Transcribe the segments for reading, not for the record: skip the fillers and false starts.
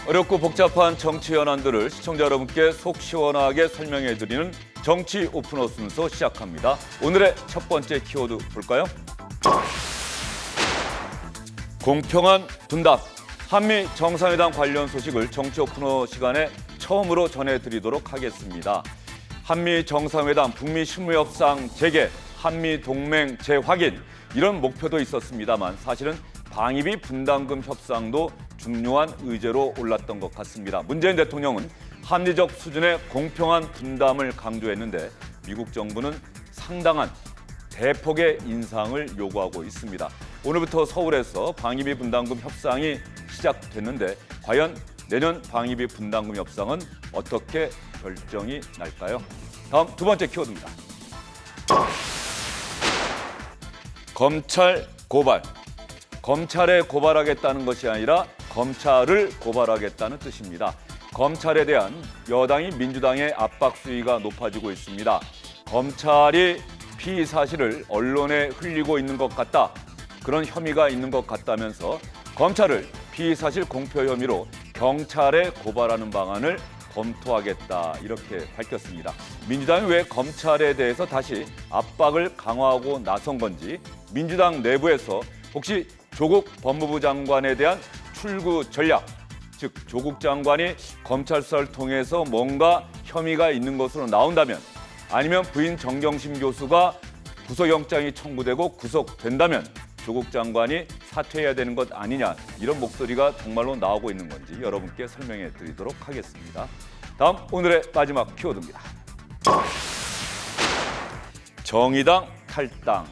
어렵고 복잡한 정치 현안들을 시청자 여러분께 속 시원하게 설명해드리는 정치 오픈어 순서 시작합니다. 오늘의 첫 번째 키워드 볼까요? 공평한 분담. 한미 정상회담 관련 소식을 정치 오픈어 시간에 처음으로 전해드리도록 하겠습니다. 한미 정상회담, 북미 실무협상 재개, 한미 동맹 재확인 이런 목표도 있었습니다만 사실은 방위비 분담금 협상도 중요한 의제로 올랐던 것 같습니다. 문재인 대통령은 합리적 수준의 공평한 분담을 강조했는데 미국 정부는 상당한 대폭의 인상을 요구하고 있습니다. 오늘부터 서울에서 방위비 분담금 협상이 시작됐는데 과연 내년 방위비 분담금 협상은 어떻게 결정이 날까요? 다음 두 번째 키워드입니다. 검찰 고발. 검찰에 고발하겠다는 것이 아니라 검찰을 고발하겠다는 뜻입니다. 검찰에 대한 여당이 민주당의 압박 수위가 높아지고 있습니다. 검찰이 피의 사실을 언론에 흘리고 있는 것 같다. 그런 혐의가 있는 것 같다면서 검찰을 피의 사실 공표 혐의로 경찰에 고발하는 방안을 검토하겠다 이렇게 밝혔습니다. 민주당이 왜 검찰에 대해서 다시 압박을 강화하고 나선 건지 민주당 내부에서 혹시 조국 법무부 장관에 대한 출구 전략, 즉 조국 장관이 검찰 수사를 통해서 뭔가 혐의가 있는 것으로 나온다면 아니면 부인 정경심 교수가 구속영장이 청구되고 구속된다면 조국 장관이 사퇴해야 되는 것 아니냐 이런 목소리가 정말로 나오고 있는 건지 여러분께 설명해 드리도록 하겠습니다. 다음 오늘의 마지막 키워드입니다. 정의당 탈당.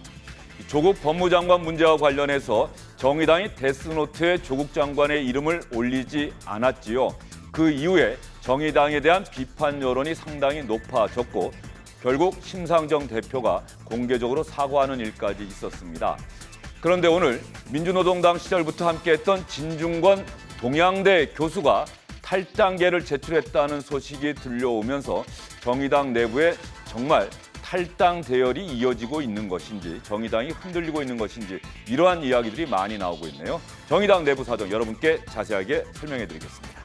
조국 법무장관 문제와 관련해서 정의당이 데스노트에 조국 장관의 이름을 올리지 않았지요. 그 이후에 정의당에 대한 비판 여론이 상당히 높아졌고 결국 심상정 대표가 공개적으로 사과하는 일까지 있었습니다. 그런데 오늘 민주노동당 시절부터 함께했던 진중권 동양대 교수가 탈당계를 제출했다는 소식이 들려오면서 정의당 내부에 정말 탈당 대열이 이어지고 있는 것인지 정의당이 흔들리고 있는 것인지 이러한 이야기들이 많이 나오고 있네요. 정의당 내부 사정 여러분께 자세하게 설명해 드리겠습니다.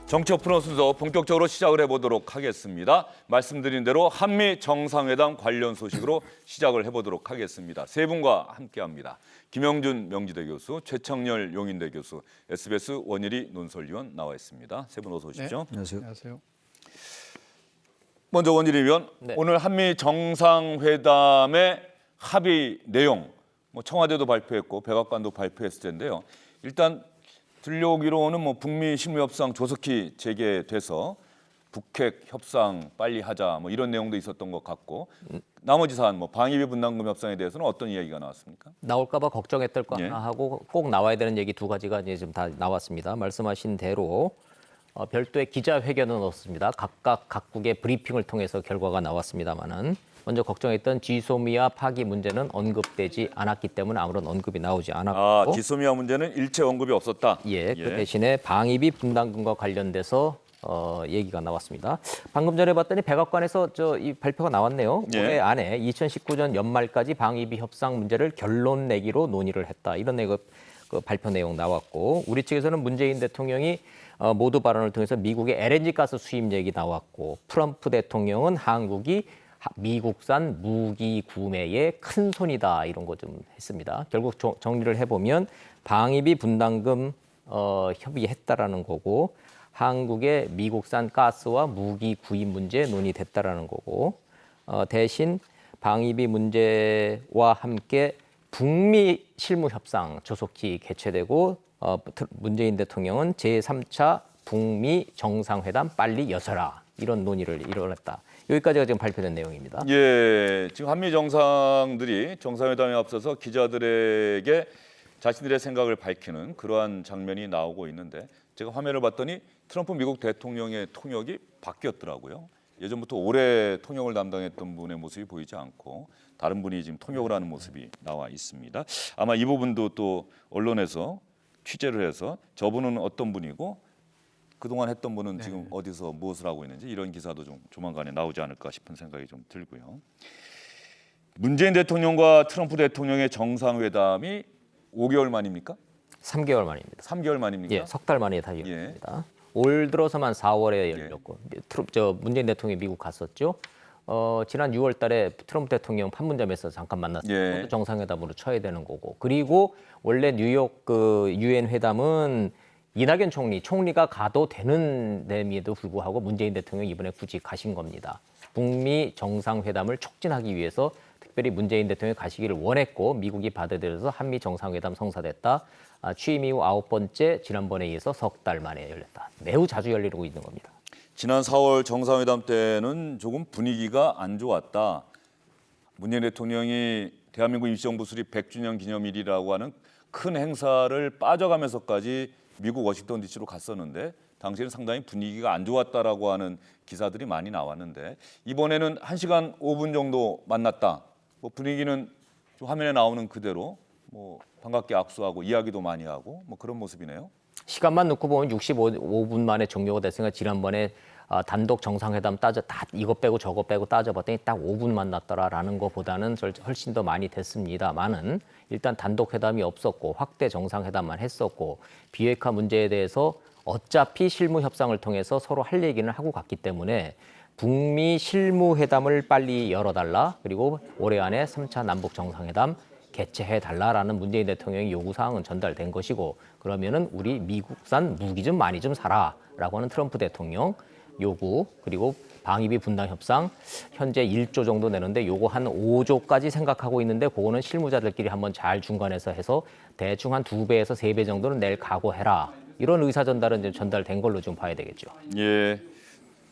정치 오픈어 순서 본격적으로 시작을 해보도록 하겠습니다. 말씀드린 대로 한미 정상회담 관련 소식으로 시작을 해보도록 하겠습니다. 세 분과 함께합니다. 김영준 명지대 교수, 최창렬 용인대 교수, SBS 원일이 논설위원 나와 있습니다. 세 분 어서 오십시오. 네, 안녕하세요. 먼저 원일이 위원, 네. 오늘 한미 정상회담의 합의 내용, 청와대도 발표했고 백악관도 발표했을 텐데요. 일단 들려오기로는 북미 실무협상 조속히 재개돼서 북핵 협상 빨리 하자 이런 내용도 있었던 것 같고 나머지 사안 방위비 분담금 협상에 대해서는 어떤 이야기가 나왔습니까? 나올까봐 걱정했던 거 예. 하나 하고 꼭 나와야 되는 얘기 두 가지가 이제 좀 다 나왔습니다. 말씀하신 대로 별도의 기자회견은 없습니다. 각국의 브리핑을 통해서 결과가 나왔습니다만은 먼저 걱정했던 지소미아 파기 문제는 언급되지 않았기 때문에 아무런 언급이 나오지 않았고 지소미아 문제는 일체 언급이 없었다. 예, 그 대신에 방위비 분담금과 관련돼서 얘기가 나왔습니다. 방금 전에 봤더니 백악관에서 이 발표가 나왔네요. 예. 올해 안에 2019년 연말까지 방위비 협상 문제를 결론 내기로 논의를 했다. 이런 그 발표 내용 나왔고 우리 측에서는 문재인 대통령이 모두 발언을 통해서 미국의 LNG 가스 수입 얘기 나왔고 트럼프 대통령은 한국이 미국산 무기 구매에 큰 손이다 이런 거 좀 했습니다. 결국 정리를 해보면 방위비 분담금 협의했다라는 거고 한국의 미국산 가스와 무기 구입 문제 논의됐다라는 거고 대신 방위비 문제와 함께 북미 실무 협상 조속히 개최되고 문재인 대통령은 제3차 북미 정상회담 빨리 여서라 이런 논의를 이뤄냈다. 여기까지가 지금 발표된 내용입니다. 예, 지금 한미 정상들이 정상회담에 앞서서 기자들에게 자신들의 생각을 밝히는 그러한 장면이 나오고 있는데 제가 화면을 봤더니 트럼프 미국 대통령의 통역이 바뀌었더라고요. 예전부터 오래 통역을 담당했던 분의 모습이 보이지 않고 다른 분이 지금 통역을 하는 모습이 나와 있습니다. 아마 이 부분도 또 언론에서 취재를 해서 저분은 어떤 분이고 그동안 했던 분은 지금 어디서 무엇을 하고 있는지 이런 기사도 좀 조만간에 나오지 않을까 싶은 생각이 좀 들고요. 문재인 대통령과 트럼프 대통령의 정상회담이 5개월 만입니까? 3개월 만입니다. 3개월 만입니까? 예, 석 달 만에 다 열렸습니다. 올 들어서만 4월에 열렸고 문재인 대통령이 미국 갔었죠. 지난 6월달에 트럼프 대통령 판문점에서 잠깐 만났어요. 예. 그것도 정상회담으로 쳐야 되는 거고. 그리고 원래 뉴욕 그 유엔 회담은 이낙연 총리가 가도 되는 데에도 불구하고 문재인 대통령이 이번에 굳이 가신 겁니다. 북미 정상회담을 촉진하기 위해서 특별히 문재인 대통령이 가시기를 원했고 미국이 받아들여서 한미 정상회담 성사됐다. 취임 이후 9번째 지난번에 이어서 석 달 만에 열렸다. 매우 자주 열리고 있는 겁니다. 지난 4월 정상회담 때는 조금 분위기가 안 좋았다. 문재인 대통령이 대한민국 임시정부 수립 100주년 기념일이라고 하는 큰 행사를 빠져가면서까지 미국 워싱턴 DC로 갔었는데 당시에는 상당히 분위기가 안 좋았다라고 하는 기사들이 많이 나왔는데 이번에는 1시간 5분 정도 만났다. 뭐 분위기는 좀 화면에 나오는 그대로 뭐 반갑게 악수하고 이야기도 많이 하고 뭐 그런 모습이네요. 시간만 놓고 보면 65분 만에 종료가 됐으니까 지난번에 단독 정상회담 다 이거 빼고 저거 빼고 따져봤더니 딱 5분 만났더라라는 것보다는 훨씬 더 많이 됐습니다만은 일단 단독 회담이 없었고 확대 정상회담만 했었고 비핵화 문제에 대해서 어차피 실무 협상을 통해서 서로 할 얘기는 하고 갔기 때문에 북미 실무 회담을 빨리 열어달라 그리고 올해 안에 3차 남북 정상회담 개최해달라라는 문재인 대통령의 요구사항은 전달된 것이고 그러면은 우리 미국산 무기 좀 많이 좀 사라라고 하는 트럼프 대통령 요구 그리고 방위비 분담 협상 현재 1조 정도 내는데 요거 한 5조까지 생각하고 있는데 그거는 실무자들끼리 한번 잘 중간에서 해서 대충 한 2배에서 3배 정도는 낼 각오해라. 이런 의사 전달은 이제 전달된 걸로 좀 봐야 되겠죠. 예.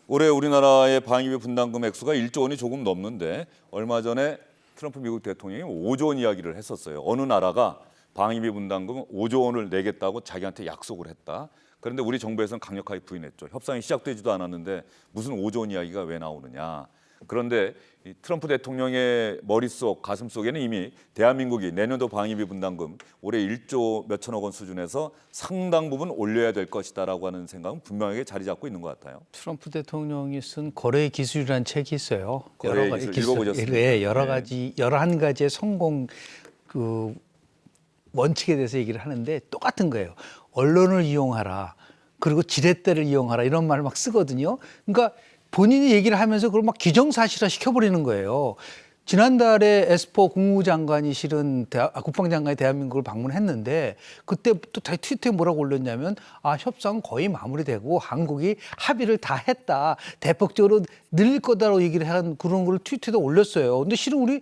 올해 우리나라의 방위비 분담금 액수가 1조 원이 조금 넘는데 얼마 전에 트럼프 미국 대통령이 5조 원 이야기를 했었어요. 어느 나라가 방위비 분담금 5조 원을 내겠다고 자기한테 약속을 했다. 그런데 우리 정부에서는 강력하게 부인했죠. 협상이 시작되지도 않았는데 무슨 5조 원 이야기가 왜 나오느냐. 그런데 이 트럼프 대통령의 머릿속, 가슴속에는 이미 대한민국이 내년도 방위비 분담금 올해 1조 몇천억 원 수준에서 상당 부분 올려야 될 것이다라고 하는 생각은 분명하게 자리 잡고 있는 것 같아요. 트럼프 대통령이 쓴 거래의 기술이라는 책이 있어요. 거래의 기술 읽어보셨습니까? 예, 여러 가지 11가지의 성공 그 원칙에 대해서 얘기를 하는데 똑같은 거예요. 언론을 이용하라. 그리고 지렛대를 이용하라. 이런 말을 막 쓰거든요. 그러니까 본인이 얘기를 하면서 그걸 막 기정사실화 시켜버리는 거예요. 지난달에 에스퍼 국무장관이 실은 국방장관이 대한민국을 방문했는데 그때 또 다시 트위터에 뭐라고 올렸냐면 협상은 거의 마무리되고 한국이 합의를 다 했다. 대폭적으로 늘릴 거다라고 얘기를 한 그런 걸 트위터에 올렸어요. 근데 실은 우리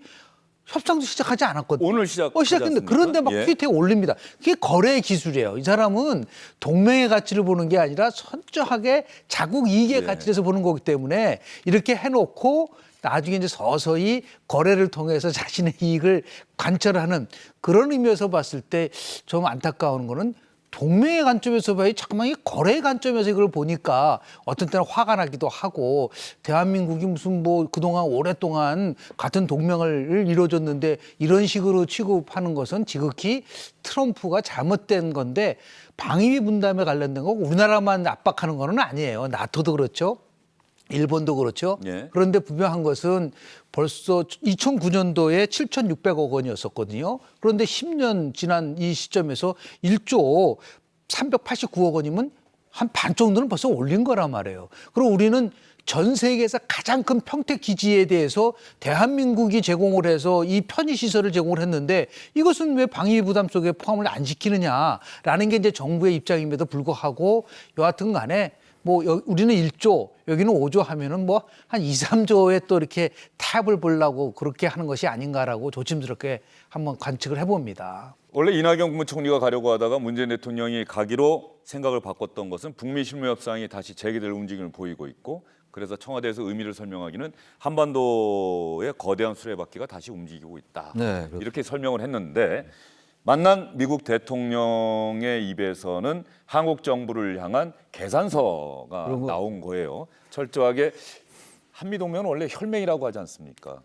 협상도 시작하지 않았거든요. 오늘 시작했는데 그런데 막 예. 트위터에 올립니다. 그게 거래의 기술이에요. 이 사람은 동맹의 가치를 보는 게 아니라 선저하게 자국 이익의 예. 가치에서 보는 거기 때문에 이렇게 해놓고 나중에 이제 서서히 거래를 통해서 자신의 이익을 관철하는 그런 의미에서 봤을 때 좀 안타까운 거는 동맹의 관점에서 봐야 잠깐만 이 거래의 관점에서 이걸 보니까 어떤 때는 화가 나기도 하고 대한민국이 무슨 뭐 그동안 오랫동안 같은 동맹을 이뤄줬는데 이런 식으로 취급하는 것은 지극히 트럼프가 잘못된 건데 방위비 분담에 관련된 거고 우리나라만 압박하는 거는 아니에요. 나토도 그렇죠. 일본도 그렇죠. 예. 그런데 분명한 것은 벌써 2009년도에 7,600억 원이었었거든요. 그런데 10년 지난 이 시점에서 1조 389억 원이면 한 반 정도는 벌써 올린 거란 말이에요. 그리고 우리는 전 세계에서 가장 큰 평택 기지에 대해서 대한민국이 제공을 해서 이 편의시설을 제공을 했는데 이것은 왜 방위비 부담 속에 포함을 안 시키느냐라는 게 이제 정부의 입장임에도 불구하고 여하튼 간에 뭐 우리는 1조 여기는 5조 하면은 뭐 한 2, 3조에 또 이렇게 탑을 보려고 그렇게 하는 것이 아닌가라고 조심스럽게 한번 관측을 해봅니다. 원래 이낙연 국무총리가 가려고 하다가 문재인 대통령이 가기로 생각을 바꿨던 것은 북미 실무 협상이 다시 재개될 움직임을 보이고 있고 그래서 청와대에서 의미를 설명하기는 한반도의 거대한 수레바퀴가 다시 움직이고 있다. 네, 이렇게 설명을 했는데 만난 미국 대통령의 입에서는 한국 정부를 향한 계산서가 나온 거예요. 철저하게 한미동맹은 원래 혈맹이라고 하지 않습니까?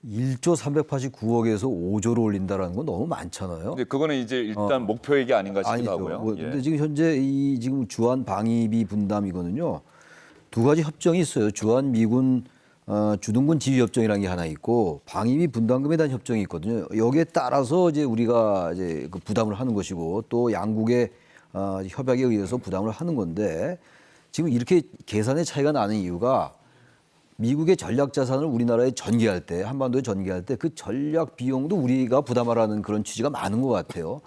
1조 389억에서 5조로 올린다라는 건 너무 많잖아요. 근데 그거는 이제 일단 목표액이 아닌가 싶기도 하고요. 뭐, 예. 근데 지금 현재 이 지금 주한 방위비 분담이거든요. 두 가지 협정이 있어요. 주한 미군 주둔군 지휘 협정이라는 게 하나 있고 방위비 분담금에 대한 협정이 있거든요. 여기에 따라서 이제 우리가 이제 그 부담을 하는 것이고 또 양국의 협약에 의해서 부담을 하는 건데 지금 이렇게 계산의 차이가 나는 이유가 미국의 전략 자산을 우리나라에 전개할 때 한반도에 전개할 때 그 전략 비용도 우리가 부담하라는 그런 취지가 많은 것 같아요.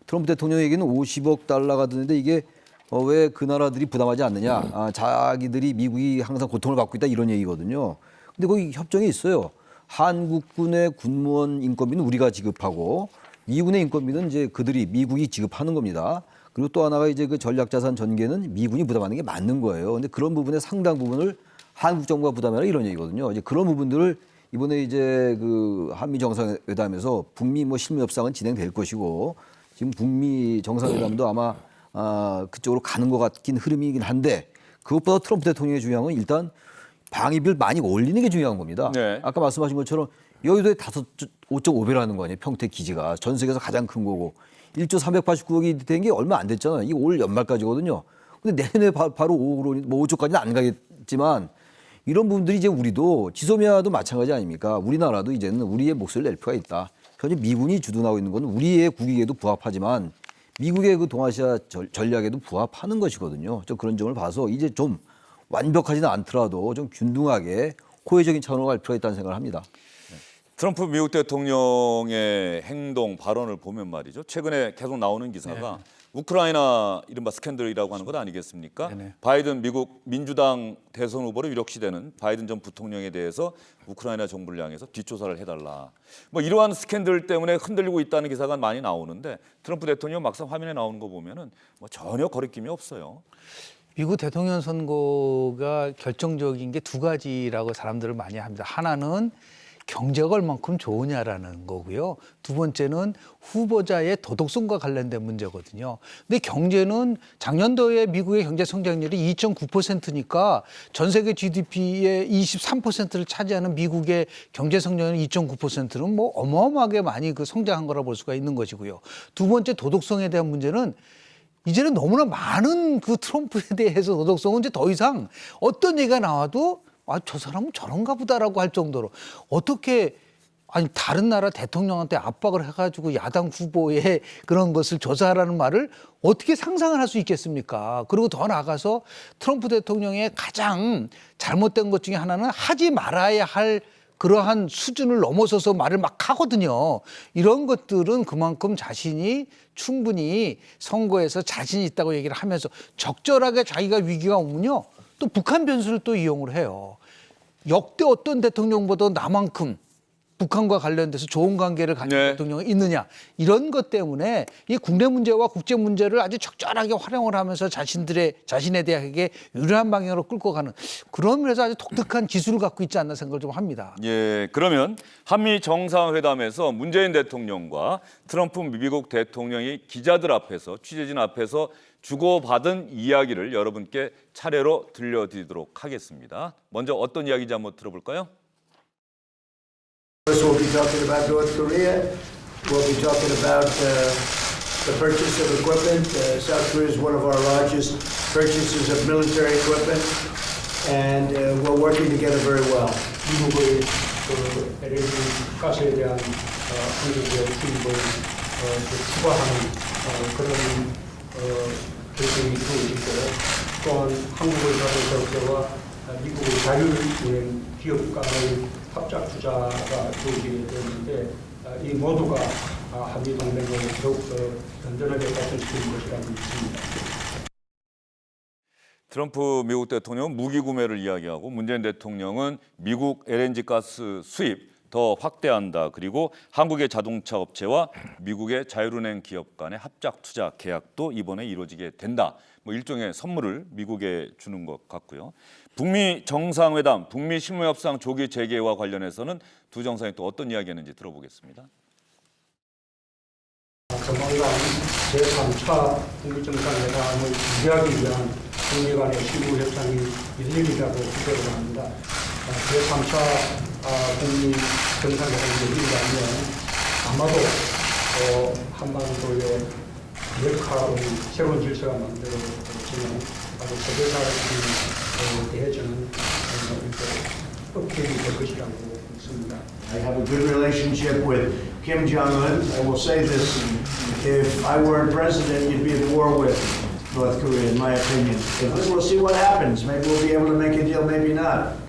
트럼프 대통령에게는 50억 달러가 드는데 이게 왜 그 나라들이 부담하지 않느냐? 자기들이 미국이 항상 고통을 받고 있다 이런 얘기거든요. 근데 거기 협정이 있어요. 한국군의 군무원 인건비는 우리가 지급하고 미군의 인건비는 이제 그들이 미국이 지급하는 겁니다. 그리고 또 하나가 이제 그 전략 자산 전개는 미군이 부담하는 게 맞는 거예요. 근데 그런 부분의 상당 부분을 한국 정부가 부담해라 이런 얘기거든요. 이제 그런 부분들을 이번에 이제 그 한미 정상회담에서 북미 뭐 실무 협상은 진행될 것이고 지금 북미 정상회담도 아마 그쪽으로 가는 것 같긴 흐름이긴 한데 그것보다 트럼프 대통령의 중요한 건 일단 방위비를 많이 올리는 게 중요한 겁니다. 네. 아까 말씀하신 것처럼 여의도에 5.5배라는 거 아니에요. 평택 기지가 전 세계에서 가장 큰 거고 1조 389억이 된 게 얼마 안 됐잖아요. 이게 올 연말까지거든요. 근데 내년에 바로 5억으로 뭐 5조까지는 안 가겠지만 이런 부분들이 이제 우리도 지소미아도 마찬가지 아닙니까? 우리나라도 이제는 우리의 목소리를 낼 필요가 있다. 현재 미군이 주둔하고 있는 건 우리의 국익에도 부합하지만 미국의 그 동아시아 전략에도 부합하는 것이거든요. 좀 그런 점을 봐서 이제 좀 완벽하지는 않더라도 좀 균등하게 호혜적인 차원으로 갈 필요가 있다는 생각을 합니다. 트럼프 미국 대통령의 행동 발언을 보면 말이죠. 최근에 계속 나오는 기사가 우크라이나 이른바 스캔들이라고 하는 것 아니겠습니까? 네네. 바이든 미국 민주당 대선 후보로 유력시되는 바이든 전 부통령에 대해서 우크라이나 정부를 향해서 뒷조사를 해달라. 뭐 이러한 스캔들 때문에 흔들리고 있다는 기사가 많이 나오는데 트럼프 대통령 막상 화면에 나오는 거 보면은 뭐 전혀 거리낌이 없어요. 미국 대통령 선거가 결정적인 게 두 가지라고 사람들을 많이 합니다. 하나는 경제가 얼만큼 좋으냐라는 거고요. 두 번째는 후보자의 도덕성과 관련된 문제거든요. 근데 경제는 작년도에 미국의 경제 성장률이 2.9%니까 전 세계 GDP의 23%를 차지하는 미국의 경제 성장률 2.9%는 뭐 어마어마하게 많이 그 성장한 거라 볼 수가 있는 것이고요. 두 번째 도덕성에 대한 문제는 이제는 너무나 많은 그 트럼프에 대해서 도덕성은 이제 더 이상 어떤 얘기가 나와도 저 사람은 저런가 보다라고 할 정도로 어떻게 다른 나라 대통령한테 압박을 해가지고 야당 후보의 그런 것을 조사하라는 말을 어떻게 상상을 할 수 있겠습니까? 그리고 더 나아가서 트럼프 대통령의 가장 잘못된 것 중에 하나는 하지 말아야 할 그러한 수준을 넘어서서 말을 막 하거든요. 이런 것들은 그만큼 자신이 충분히 선거에서 자신이 있다고 얘기를 하면서 적절하게 자기가 위기가 오면요. 또 북한 변수를 또 이용을 해요. 역대 어떤 대통령보다 나만큼 북한과 관련돼서 좋은 관계를 가진 대통령이 있느냐. 이런 것 때문에 이 국내 문제와 국제 문제를 아주 적절하게 활용을 하면서 자신에 대하게 유리한 방향으로 끌고 가는 그런 면에서 아주 독특한 기술을 갖고 있지 않나 생각을 좀 합니다. 예, 그러면 한미 정상회담에서 문재인 대통령과 트럼프 미국 대통령이 기자들 앞에서 취재진 앞에서 주고받은 이야기를 여러분께 차례로 들려드리도록 하겠습니다. 먼저 어떤 이야기인지 한번 들어볼까요? First, we'll be talking about North Korea. We'll be talking about the purchase of equipment. South Korea is one of our largest purchasers of military equipment, and we're working together very well. 미국의 그 LNG 가스에 대한 한국의 투입을 추가하는 그런 결정이 이루어지고 또한 한국의 자동차 미국의 자율주행 기업 간의 합작 투자가 이루어지게 되는데 이 모두가 한미 동맹을 더욱더 든든하게 발전시키는 것이라고 믿습니다. 트럼프 미국 대통령은 무기 구매를 이야기하고 문재인 대통령은 미국 LNG 가스 수입 더 확대한다. 그리고 한국의 자동차 업체와 미국의 자율은행 기업 간의 합작 투자 계약도 이번에 이루어지게 된다. 뭐 일종의 선물을 미국에 주는 것 같고요. 북미 정상회담, 북미 실무협상 조기 재개와 관련해서는 두 정상이 또 어떤 이야기했는지 들어보겠습니다. 조만간 제3차 북미 정상회담을 준비하기 위한 북미 간의 실무 협상이 열리리라고 기대를 합니다. 제3차 북미 정상회담이 열린다면 아마도 한반도의 역할의 새로운 질서가 만들어지는 아주 세계사를 대해주는 업계이 될 것이라고 믿습니다. I have a good relationship with Kim Jong-un. I will say this, if I weren't president, you'd be at war with North Korea, in my opinion. But we'll see what happens. Maybe we'll be able to make a deal, maybe not.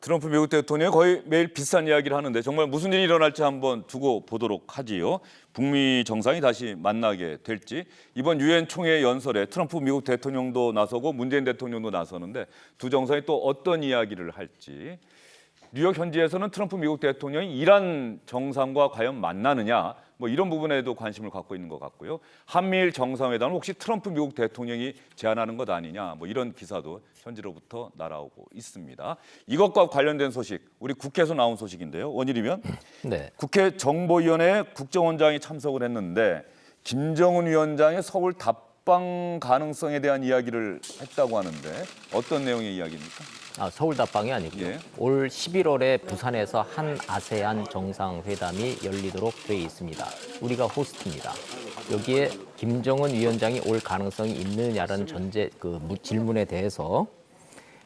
트럼프 미국 대통령이 거의 매일 비슷한 이야기를 하는데 정말 무슨 일이 일어날지 한번 두고 보도록 하지요. 북미 정상이 다시 만나게 될지. 이번 유엔 총회 연설에 트럼프 미국 대통령도 나서고 문재인 대통령도 나서는데 두 정상이 또 어떤 이야기를 할지. 뉴욕 현지에서는 트럼프 미국 대통령이 이란 정상과 과연 만나느냐 뭐 이런 부분에도 관심을 갖고 있는 것 같고요. 한미일 정상회담은 혹시 트럼프 미국 대통령이 제안하는 것 아니냐 뭐 이런 기사도 현지로부터 날아오고 있습니다. 이것과 관련된 소식, 우리 국회에서 나온 소식인데요. 원일이면 네. 국회 정보위원회에 국정원장이 참석을 했는데 김정은 위원장의 서울 답방 가능성에 대한 이야기를 했다고 하는데 어떤 내용의 이야기입니까? 서울 답방이 아니고요. 예. 올 11월에 부산에서 한 아세안 정상회담이 열리도록 돼 있습니다. 우리가 호스트입니다. 여기에 김정은 위원장이 올 가능성이 있느냐라는 질문에 대해서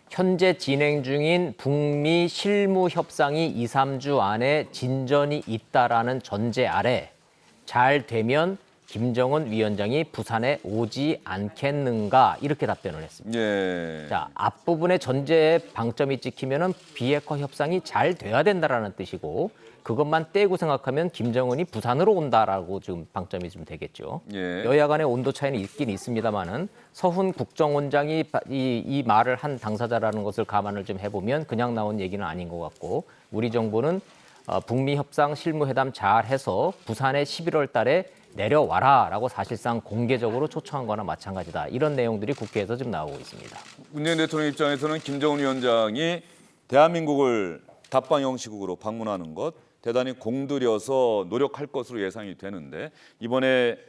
현재 진행 중인 북미 실무 협상이 2, 3주 안에 진전이 있다라는 전제 아래 잘 되면 김정은 위원장이 부산에 오지 않겠는가 이렇게 답변을 했습니다. 예. 자, 앞부분에 전제에 방점이 찍히면은 비핵화 협상이 잘 돼야 된다라는 뜻이고 그것만 떼고 생각하면 김정은이 부산으로 온다라고 지금 방점이 좀 되겠죠. 예. 여야 간의 온도 차이는 있긴 있습니다만은 서훈 국정원장이 이 말을 한 당사자라는 것을 감안을 좀 해보면 그냥 나온 얘기는 아닌 것 같고 우리 정부는 북미 협상 실무회담 잘 해서 부산에 11월 달에 내려와라라고 사실상 공개적으로 초청한 거나 마찬가지다. 이런 내용들이 국회에서 지금 나오고 있습니다. 문재인 대통령 입장에서는 김정은 위원장이 대한민국을 답방 형식으로 방문하는 것 대단히 공들여서 노력할 것으로 예상이 되는데 이번에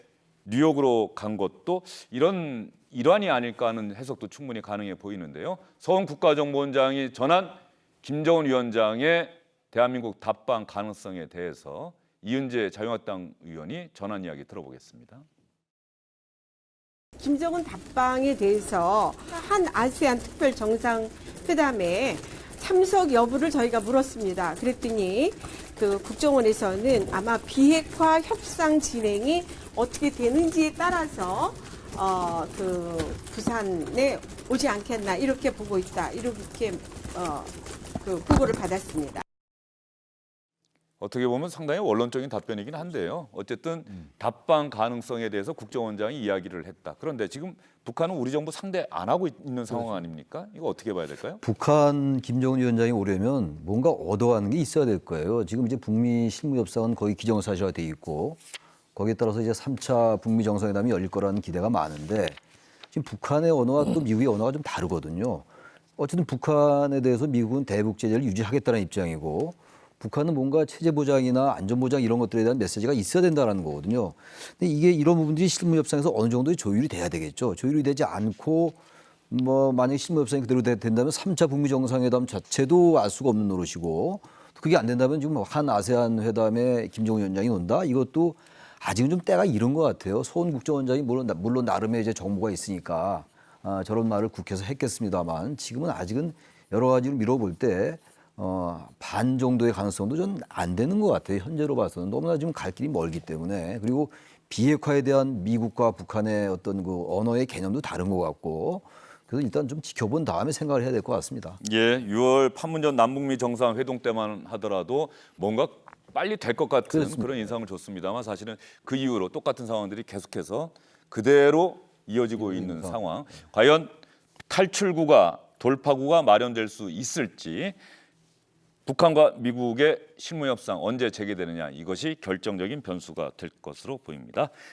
뉴욕으로 간 것도 이런 일환이 아닐까 하는 해석도 충분히 가능해 보이는데요. 서훈 국가정보원장이 전한 김정은 위원장의 대한민국 답방 가능성에 대해서 이은재 자유한국당 의원이 전한 이야기 들어보겠습니다. 김정은 답방에 대해서 한 아세안 특별 정상회담에 참석 여부를 저희가 물었습니다. 그랬더니 그 국정원에서는 아마 비핵화 협상 진행이 어떻게 되는지에 따라서 그 부산에 오지 않겠나 이렇게 보고 있다. 이렇게 그 보고를 받았습니다. 어떻게 보면 상당히 원론적인 답변이긴 한데요. 어쨌든 답방 가능성에 대해서 국정원장이 이야기를 했다. 그런데 지금 북한은 우리 정부 상대 안 하고 있는 상황 아닙니까? 이거 어떻게 봐야 될까요? 북한 김정은 위원장이 오려면 뭔가 얻어가는 게 있어야 될 거예요. 지금 이제 북미 실무협상은 거의 기정사실화 돼 있고 거기에 따라서 이제 3차 북미 정상회담이 열릴 거라는 기대가 많은데 지금 북한의 언어와 또 미국의 언어가 좀 다르거든요. 어쨌든 북한에 대해서 미국은 대북 제재를 유지하겠다는 입장이고 북한은 뭔가 체제 보장이나 안전 보장 이런 것들에 대한 메시지가 있어야 된다는 거거든요. 근데 이게 이런 부분들이 실무 협상에서 어느 정도의 조율이 돼야 되겠죠. 조율이 되지 않고 뭐 만약 실무 협상이 그대로 된다면 3차 북미 정상회담 자체도 알 수가 없는 노릇이고 그게 안 된다면 지금 한 아세안 회담에 김정은 위원장이 온다. 이것도 아직은 좀 때가 이른 것 같아요. 서훈 국정원장이 물론 나름의 이제 정보가 있으니까 저런 말을 국회에서 했겠습니다만 지금은 아직은 여러 가지로 미뤄볼 때 반 정도의 가능성도 좀 안 되는 것 같아요. 현재로 봐서는 너무나 지금 갈 길이 멀기 때문에 그리고 비핵화에 대한 미국과 북한의 어떤 그 언어의 개념도 다른 것 같고 그래서 일단 좀 지켜본 다음에 생각을 해야 될 것 같습니다. 예, 6월 판문점 남북미 정상회동 때만 하더라도 뭔가 빨리 될 것 같은 그렇습니다. 그런 인상을 줬습니다만 사실은 그 이후로 똑같은 상황들이 계속해서 그대로 이어지고 있는 상황. 과연 탈출구가 돌파구가 마련될 수 있을지 북한과 미국의 실무협상 언제 재개되느냐 이것이 결정적인 변수가 될 것으로 보입니다.